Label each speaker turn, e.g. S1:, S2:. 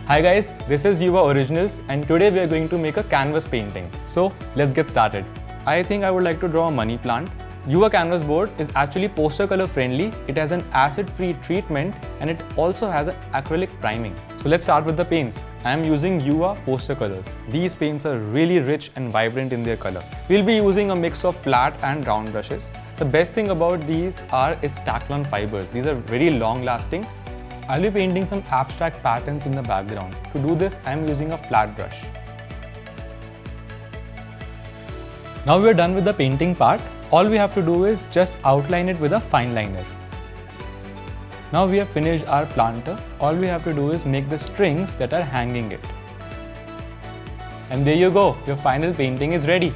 S1: Hi guys, this is Youva Originals and today we are going to make a canvas painting. So let's get started. I think I would like to draw a money plant. Youva canvas board is actually poster color friendly. It has an acid-free treatment and it also has an acrylic priming. So let's start with the paints. I am using Youva poster colors. These paints are really rich and vibrant in their color. We'll be using a mix of flat and round brushes. The best thing about these are its Taclon fibers. These are very long lasting. I'll be painting some abstract patterns in the background. To do this, I am using a flat brush. Now we are done with the painting part. All we have to do is just outline it with a fine liner. Now we have finished our planter. All we have to do is make the strings that are hanging it. And there you go, your final painting is ready.